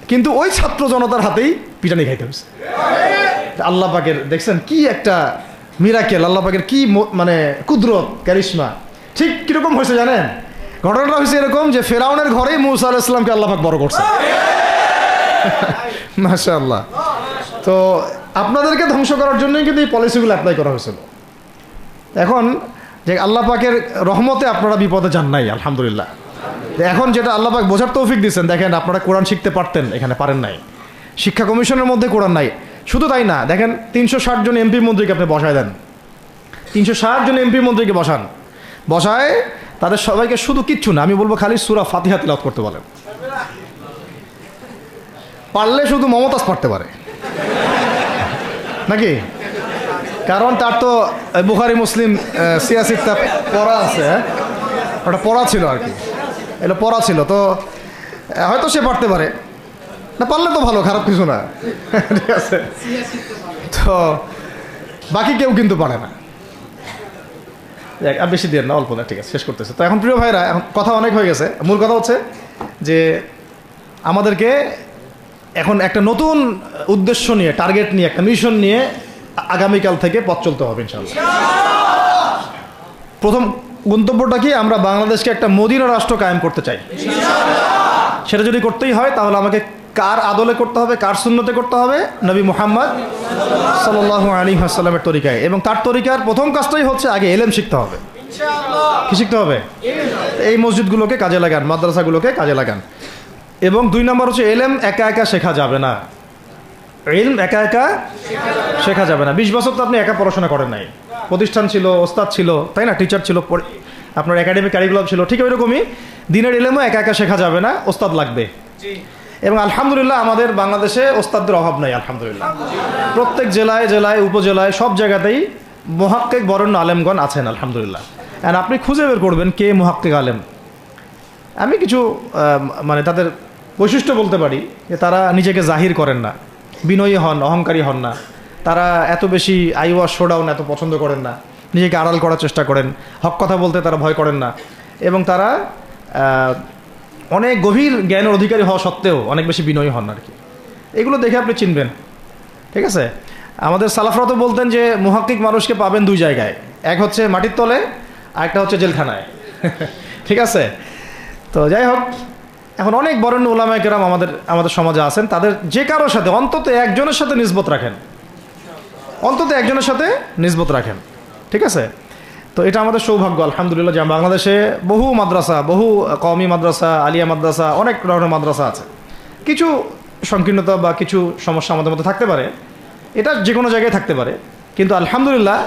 কিন্তু ওই ছাত্র জনতার হাতেই পিটানি খাইতে হয়েছে। আল্লাহ পাকের দেখছেন কি একটা মিরাকেল, আল্লাহ পাকের কি মানে কুদরত, ক্যারিশমা। ঠিক কিরকম হয়েছে জানেন? ঘটনাটা হয়েছে এরকম যে ফেরাউনের ঘরেই মুসা আলাইহিস সালামকে আল্লাহ পাক বড় করছে। মাশাআল্লাহ। তো আপনাদেরকে ধ্বংস করার জন্যই কিন্তু এই পলিসিগুলো অ্যাপ্লাই করা হয়েছিল। এখন যে আল্লাহ পাকের রহমতে আপনারা বিপদে যান নাই, আলহামদুলিল্লাহ। এখন যেটা আল্লাহ পাক বোঝার তৌফিক দিচ্ছেন, দেখেন আপনারা কোরআন শিখতে পারতেন, এখানে পারেন নাই। শিক্ষা কমিশনের মধ্যে কোরআন নাই। শুধু তাই না, দেখেন 360 জন এমপি মন্ত্রীকে আপনি বসায় দেন, 360 জন এমপি মন্ত্রীকে বসায় তাদের সবাইকে শুধু কিচ্ছু না, আমি বলবো খালি সূরা ফাতিহা তিলাওয়াত করতে বলেন। পারলে শুধু মমতাজ পড়তে পারে নাকি? কারণ তার তো বুখারী মুসলিম সিয়াসিটা পড়া আছে, ওটা পড়া ছিল আর কি, এটা পড়া ছিল, তো হয়তো সে পারতে পারে। না পারলে তো ভালো, খারাপ কিছু না, ঠিক আছে। তো বাকি কেউ কিন্তু পারে না। আর বেশি দিয়ে না, অল্প না, ঠিক আছে, শেষ করতেছে। তো এখন প্রিয় ভাইরা, এখন কথা অনেক হয়ে গেছে। মূল কথা হচ্ছে যে আমাদেরকে এখন একটা নতুন উদ্দেশ্য নিয়ে, টার্গেট নিয়ে, একটা মিশন নিয়ে আগামীকাল থেকে পথ চলতে হবে ইনশাআল্লাহ। প্রথম গন্তব্যটা কি? আমরা বাংলাদেশকে একটা মদিনা রাষ্ট্র কায়েম করতে চাই। সেটা যদি করতেই হয় তাহলে আমাকে কার আদলে করতে হবে, কার সুন্নতে করতে হবে? নবী মুহাম্মদ সাল্লাল্লাহু আলাইহি ওয়াসাল্লামের তরিকায়। এবং তার তরিকার প্রথম কাজটাই হচ্ছে আগে ইলম শিখতে হবে। কি শিখতে হবে? এই মসজিদগুলোকে কাজে লাগান, মাদ্রাসাগুলোকে কাজে লাগান। এবং 2 নম্বর হচ্ছে ইলম একা একা শেখা যাবে না। ইলম একা একা শেখা যাবে না। 20 বছর তো আপনি একা পড়াশোনা করেন নাই, প্রতিষ্ঠান ছিল, ওস্তাদ ছিল, তাই না? টিচার ছিল, আপনার একাডেমিক কারিকুলাম ছিল। ঠিক ওই রকমই দিনের ইলমও একা একা শেখা যাবে না, ওস্তাদ লাগবে। এবং আলহামদুলিল্লাহ আমাদের বাংলাদেশে ওস্তাদদের অভাব নাই, আলহামদুলিল্লাহ। প্রত্যেক জেলায় জেলায়, উপজেলায়, সব জায়গাতেই মুহাক্কিক বরেণ্য আলেমগণ আছেন, আলহামদুলিল্লাহ। আর আপনি খুঁজে বের করবেন কে মুহাক্কিক আলেম। আমি কিছু মানে তাদের বৈশিষ্ট্য বলতে পারি যে তারা নিজেকে জাহির করেন না, বিনয়ী হন, অহংকারী হন না। তারা এত বেশি আইওয়াশ শোডাউন এত পছন্দ করেন না, নিজেকে আড়াল করার চেষ্টা করেন। হক কথা বলতে তারা ভয় করেন না। এবং তারা অনেক গভীর জ্ঞানের অধিকারী হওয়া সত্ত্বেও অনেক বেশি বিনয়ী হন আর কি। এগুলো দেখে আপনি চিনবেন, ঠিক আছে? আমাদের সালাফরা তো বলতেন যে মুহাক্কিক মানুষকে পাবেন 2 জায়গায়, এক হচ্ছে মাটির তলে, আরেকটা হচ্ছে জেলখানায়, ঠিক আছে? তো যাই হোক, এখন অনেক বরেণ্য উলামায়ে কেরাম আমাদের সমাজে আছেন। তাদের যে কারোর সাথে অন্তত একজনের সাথে নিসবত রাখেন, অন্তত একজনের সাথে নিসবত রাখেন, ঠিক আছে? তো এটা আমাদের সৌভাগ্য, আলহামদুলিল্লাহ, যে বাংলাদেশে বহু মাদ্রাসা, বহু কওমি মাদ্রাসা, আলিয়া মাদ্রাসা, অনেক ধরনের মাদ্রাসা আছে। কিছু সংকীর্ণতা বা কিছু সমস্যা আমাদের মধ্যে থাকতে পারে, এটা যে কোনো জায়গায় থাকতে পারে, কিন্তু আলহামদুলিল্লাহ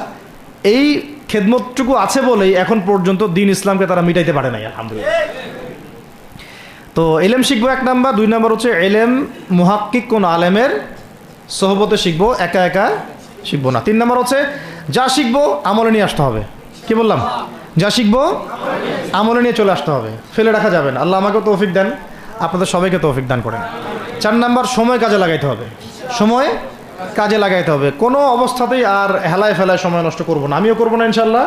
এই খেদমতটুকু আছে বলেই এখন পর্যন্ত দ্বীন ইসলামকে তারা মিটাইতে পারে নাই, আলহামদুলিল্লাহ। তো ইলম শিখবো 1 নাম্বার। 2 নাম্বার হচ্ছে ইলম মুহাক্কিক কোন আলেমের সোহবতে শিখবো, একা একা শিখবো না। 3 নাম্বার হচ্ছে যা শিখবো আমলে নিয়ে আসতে হবে। কি বললাম? যা শিখবো আমলে নিয়ে চলে আসতে হবে, ফেলে রাখা যাবে না। আল্লাহ আমাকেও তৌফিক দেন, আপনাদের সবাইকে তৌফিক দান করেন। 4 নাম্বার সময় কাজে লাগাইতে হবে, সময় কাজে লাগাইতে হবে। কোনো অবস্থাতেই আর হেলায় ফেলায় সময় নষ্ট করবো না, আমিও করবো না ইনশাল্লাহ,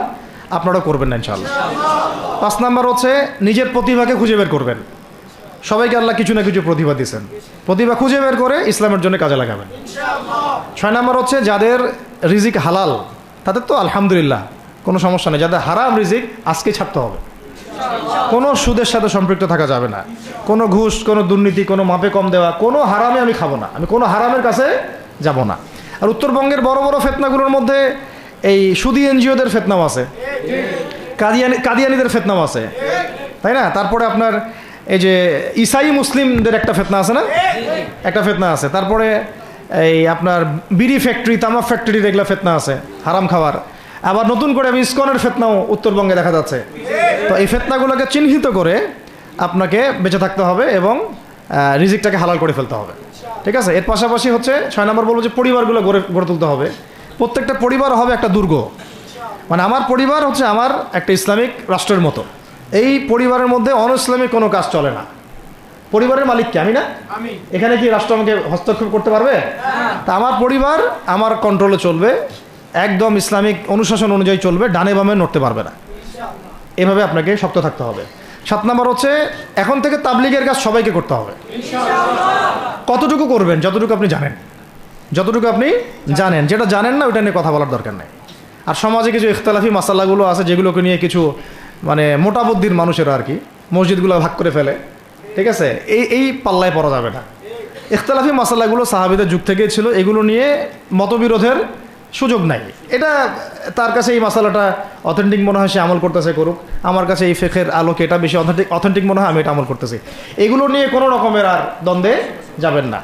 আপনারাও করবেন না ইনশাল্লাহ। 5 নাম্বার হচ্ছে নিজের প্রতিভাকে খুঁজে বের করবেন। সবাইকে আল্লাহ কিছু না কিছু প্রতিভা দিয়েছেন, প্রতিভা খুঁজে বের করে ইসলামের জন্য কাজে লাগাবেন। 6 নাম্বার হচ্ছে যাদের রিজিক হালাল তাদের তো আলহামদুলিল্লাহ কোনো সমস্যা নেই। যাদের হারাম রিজিক আজকে ছাড়তে হবে, কোনো সুদের সাথে সম্পৃক্ত থাকা যাবে না, কোনো ঘুষ, কোনো দুর্নীতি, কোনো মাপে কম দেওয়া, কোনো হারামে আমি খাবো না, আমি কোনো হারামের কাছে যাব না। আর উত্তরবঙ্গের বড় বড় ফেতনাগুলোর মধ্যে এই সুদী এনজিওদের ফেতনাও আছে, কাদিয়ানিদের ফেতনাও আছে, তাই না? তারপরে আপনার এই যে ইসাই মুসলিমদের একটা ফেতনা আছে না, একটা ফেতনা আছে। তারপরে এই আপনার বিড়ি ফ্যাক্টরি, তামাক ফ্যাক্টরি, এগুলো ফেতনা আছে হারাম খাওয়ার। আবার নতুন করে ইসকনের ফেতনাও উত্তরবঙ্গে দেখা যাচ্ছে। তো এই ফেতনাগুলোকে চিহ্নিত করে আপনাকে বেঁচে থাকতে হবে এবং রিজিকটাকে হালাল করে ফেলতে হবে, ঠিক আছে। এর পাশাপাশি হচ্ছে 6 নম্বর বলবো যে পরিবারগুলো গড়ে তুলতে হবে। প্রত্যেকটা পরিবার হবে একটা দুর্গ, মানে আমার পরিবার হচ্ছে আমার একটা ইসলামিক রাষ্ট্রের মতো। এই পরিবারের মধ্যে অন-ইসলামিক কোনো কাজ চলে না। পরিবারের মালিক কে? আমি না? এখানে কি রাষ্ট্র আমাকে হস্তক্ষেপ করতে পারবে? তা আমার পরিবার আমার কন্ট্রোলে চলবে, একদম ইসলামিক অনুশাসন অনুযায়ী চলবে, ডানে বামে নড়তে পারবে না। এভাবে আপনাকে শক্ত থাকতে হবে। 7 নম্বর হচ্ছে এখন থেকে তাবলিগের কাজ সবাইকে করতে হবে। কতটুকু করবেন? যতটুকু আপনি জানেন, যতটুকু আপনি জানেন। যেটা জানেন না ওইটা নিয়ে কথা বলার দরকার নেই। আর সমাজে কিছু ইখতলাফি মাসালাগুলো আছে যেগুলোকে নিয়ে কিছু মানে মোটা বুদ্ধির মানুষেরা আর কি মসজিদগুলো ভাগ করে ফেলে, ঠিক আছে। এই পাল্লায় পড়া যাবে না। ইখতলাফি মাসালাগুলো সাহাবীদের যুগ থেকেই ছিল, এগুলো নিয়ে মতবিরোধের সুযোগ নাই। এটা তার কাছে এই মাসালাটা অথেন্টিক মনে হয়, সে আমল করতেছে, করুক। আমার কাছে এই ফিকহের আলোকে এটা বেশি অথেন্টিক মনে হয়, আমি এটা আমল করতেছি। এগুলো নিয়ে কোনো রকমের আর দ্বন্দ্বে যাবেন না।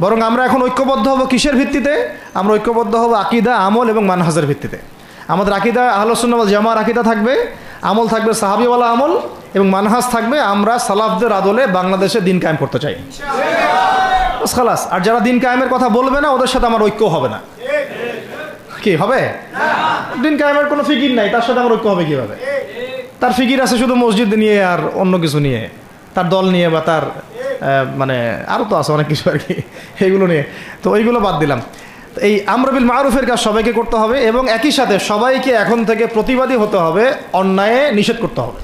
বরং আমরা এখন ঐক্যবদ্ধ হব কিসের ভিত্তিতে? আমরা ঐক্যবদ্ধ হব আকীদা, আমল এবং মানহাজের ভিত্তিতে। আমাদের আকীদা আহলুস সুন্নাহ ওয়াল জামাআর আকীদা থাকবে, আমল থাকবে সাহাবীওয়ালা আমল, এবং মানহাজ থাকবে আমরা সালাফদের আদলে বাংলাদেশে দিন কায়েম করতে চাই, খালাস। আর যারা দিন কায়েমের কথা বলবে না ওদের সাথে আমার ঐক্য হবে না। কি হবে? দিন কায়েমের কোনো ফিকির নাই, তার সাথে আমার ঐক্য হবে কিভাবে? তার ফিকির আছে শুধু মসজিদ নিয়ে আর অন্য কিছু নিয়ে, তার দল নিয়ে বা তার মানে আরও তো আছে অনেক কিছু আর কি, এইগুলো নিয়ে। তো ওইগুলো বাদ দিলাম। এই আমর বিল মারুফের কাজ সবাইকে করতে হবে এবং একই সাথে সবাইকে এখন থেকে প্রতিবাদী হতে হবে, অন্যায়ে নিষেধ করতে হবে।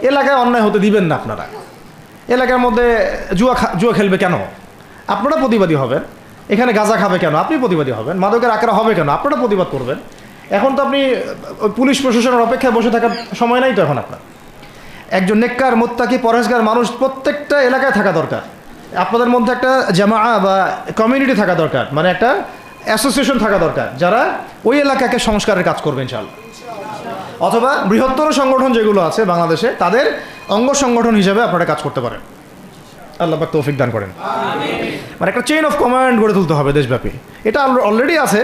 এলাকায় অন্যায় হতে দিবেন না আপনারা। এলাকার মধ্যে জুয়া খেলবে কেন? আপনারা প্রতিবাদী হবেন। এখানে গাঁজা খাবে কেন? আপনি প্রতিবাদী হবেন। মাদকের আকারা হবে কেন? আপনারা প্রতিবাদ করবেন। এখন তো আপনি পুলিশ প্রশাসনের অপেক্ষায় বসে থাকার সময় নাই তো এখন আপনার। একজন নেককার, মুত্তাকি, পরহেজগার মানুষ প্রত্যেকটা এলাকায় থাকা দরকার। আপনাদের মধ্যে একটা জামা বা কমিউনিটি থাকা দরকার, মানে একটা অ্যাসোসিয়েশন থাকা দরকার, যারা ওই এলাকাকে সংস্কারের কাজ করবে ইনশাআল্লাহ। অথবা বৃহত্তর সংগঠন যেগুলো আছে বাংলাদেশে, তাদের অঙ্গ সংগঠন হিসেবে আপনারা কাজ করতে পারেন। আল্লাহ পাক তৌফিক দান করেন। মানে একটা চেইন অফ কমান্ড গড়ে তুলতে হবে দেশব্যাপী। এটা অলরেডি আছে,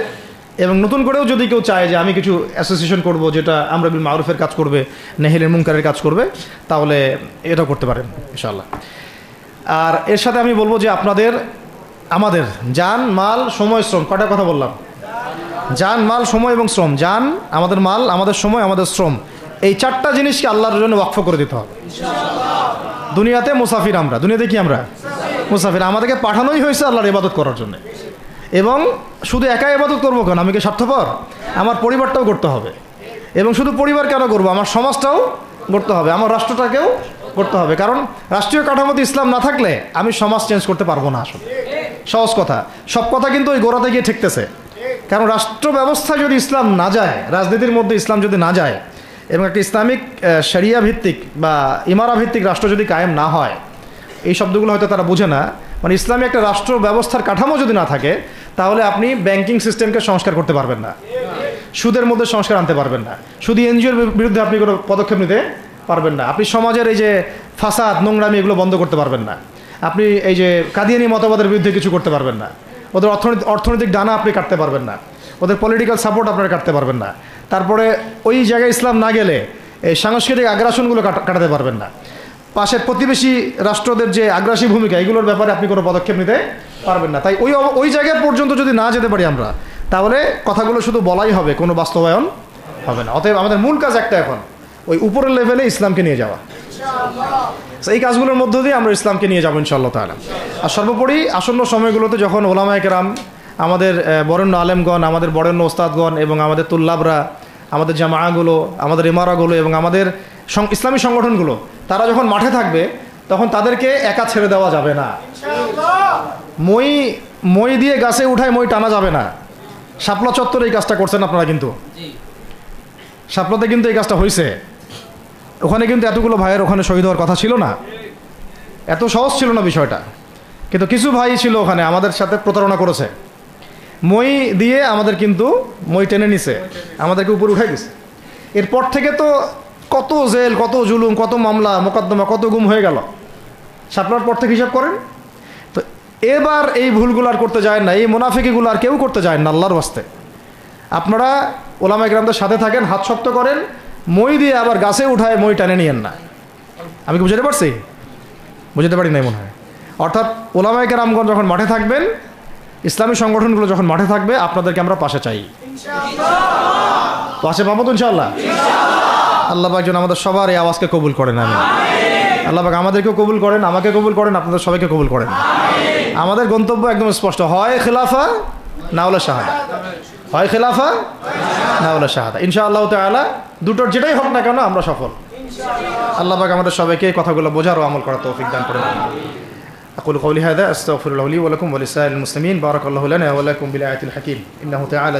এবং নতুন করেও যদি কেউ চায় যে আমি কিছু অ্যাসোসিয়েশন করব যেটা আমর বিল মারুফের কাজ করবে, নাহিল মুনকারের কাজ করবে, তাহলে এটা করতে পারেন ইনশাআল্লাহ। আর এর সাথে আমি বলবো যে আমাদের জান, মাল, সময়, শ্রম, কটা কথা বললাম? জান, মাল, সময় এবং শ্রম। জান, আমাদের মাল, আমাদের সময়, আমাদের শ্রম, এই 4টা জিনিসকে আল্লাহর জন্য ওয়াকফ করে দিতে হবে। দুনিয়াতে মুসাফির আমরা, দুনিয়াতে কি আমরা মুসাফির। আমাদেরকে পাঠানোই হয়েছে আল্লাহর ইবাদত করার জন্য। এবং শুধু একা ইবাদত করবো কেন? আমি কি স্বার্থপর? আমার পরিবারটাও করতে হবে। এবং শুধু পরিবার কেন করবো? আমার সমাজটাও করতে হবে, আমার রাষ্ট্রটাকেও করতে হবে। কারণ রাষ্ট্রীয় কাঠামোতে ইসলাম না থাকলে আমি সমাজ চেঞ্জ করতে পারবো না। আসলে সহজ কথা, সব কথা কিন্তু ওই গোড়াতে গিয়ে ঠেকতেছে। কারণ রাষ্ট্র ব্যবস্থায় যদি ইসলাম না যায়, রাজনীতির মধ্যে ইসলাম যদি না যায়, এবং একটা ইসলামিক শরিয়া ভিত্তিক বা ইমারা ভিত্তিক রাষ্ট্র যদি কায়েম না হয়, এই শব্দগুলো হয়তো তারা বোঝে না। মানে ইসলামী একটা রাষ্ট্র ব্যবস্থার কাঠামো যদি না থাকে, তাহলে আপনি ব্যাংকিং সিস্টেমকে সংস্কার করতে পারবেন না, সুদের মধ্যে সংস্কার আনতে পারবেন না, শুধু এনজিওর বিরুদ্ধে আপনি কোনো পদক্ষেপ নিতে পারবেন না, আপনি সমাজের এই যে ফাসাদ, নোংরামি, এগুলো বন্ধ করতে পারবেন না, আপনি এই যে কাদিয়ানি মতবাদের বিরুদ্ধে কিছু করতে পারবেন না, ওদের অর্থনৈতিক ডানা আপনি কাটতে পারবেন না, ওদের পলিটিক্যাল সাপোর্ট আপনারা কাটতে পারবেন না। তারপরে ওই জায়গায় ইসলাম না গেলে এই সাংস্কৃতিক আগ্রাসনগুলো কাটাতে পারবেন না। পাশের প্রতিবেশী রাষ্ট্রদের যে আগ্রাসী ভূমিকা, এগুলোর ব্যাপারে আপনি কোনো পদক্ষেপ নিতে পারবেন না। তাই ওই জায়গা পর্যন্ত যদি না যেতে পারি আমরা, তাহলে কথাগুলো শুধু বলাই হবে, কোনো বাস্তবায়ন হবে না। অতএব আমাদের মূল কাজ একটা, এখন ওই উপরের লেভেলে ইসলামকে নিয়ে যাওয়া। এই কাজগুলোর মধ্য দিয়ে আমরা ইসলামকে নিয়ে যাবো ইনশাআল্লাহ তাআলা। আর সর্বোপরি আসন্ন সময়গুলোতে যখন ওলামায়ে কেরাম, আমাদের বরেণ্য আলেমগণ, আমাদের বরেণ্য ওস্তাদগণ এবং আমাদের তুল্লাবরা, আমাদের জামাআগুলো, আমাদের ইমারাগুলো এবং আমাদের ইসলামী সংগঠনগুলো, তারা যখন মাঠে থাকবে, তখন তাদেরকে একা ছেড়ে দেওয়া যাবে না। মই দিয়ে গাছে উঠায় মই টানা যাবে না। শাপলা চত্বরে এই কাজটা করছেন আপনারা, কিন্তু শাপলাতে কিন্তু এই কাজটা হয়েছে। ওখানে কিন্তু এতগুলো ভাইয়ের ওখানে শহীদ হওয়ার কথা ছিল না, এত সহজ ছিল না বিষয়টা। কিন্তু কিছু ভাই ছিল ওখানে আমাদের সাথে প্রতারণা করেছে, মই দিয়ে আমাদের কিন্তু মই টেনে নিছে, আমাদেরকে উপরে উঠাই দিছে। এরপর থেকে তো কত জেল, কত জুলুম, কত মামলা মোকদ্দমা, কত গুম হয়ে গেল শাপলার পর থেকে, হিসাব করেন। তো এবার এই ভুলগুলো আর করতে যায় না, এই মুনাফিকিগুলো আর কেউ করতে যায় না আল্লাহর ওয়াস্তে। আপনারা ওলামা ইকরামদের সাথে থাকেন, হাত শক্ত করেন, মই দিয়ে আবার গাছে উঠায় মই টানে নিয়েন না। আমি কি বুঝাতে পারছি? বুঝতে পারি নাই মনে হয়। অর্থাৎ ওলামা ইকরামগণ যখন মাঠে থাকবেন, ইসলামী সংগঠনগুলো যখন মাঠে থাকবে, আপনাদেরকে আমরা পাশে চাই। পাশে পাবো তো ইনশাআল্লাহ। আল্লাহ পাক যেন আমাদের সবার এই আওয়াজকে কবুল করেন। আমি আল্লাহ পাক আমাদেরকেও কবুল করেন, আমাকে কবুল করেন, আপনাদের সবাইকে কবুল করেন। আমাদের গন্তব্য একদম স্পষ্ট, হয় খেলাফা না হলে শাহাদা, হয় খেলাফা না হলে শাহাদা। ইনশাআল্লাহ তাআলা দুটোর যেটাই হোক না কেন আমরা সফল। আল্লাহ পাক আমাদের সবাইকে এই কথাগুলো বোঝার ও আমল করার তৌফিক দান করেন। أقول قولي هذا أستغفر الله لي ولكم ولسائر المسلمين بارك الله لنا ولكم بالآية الحكيم إنه تعالى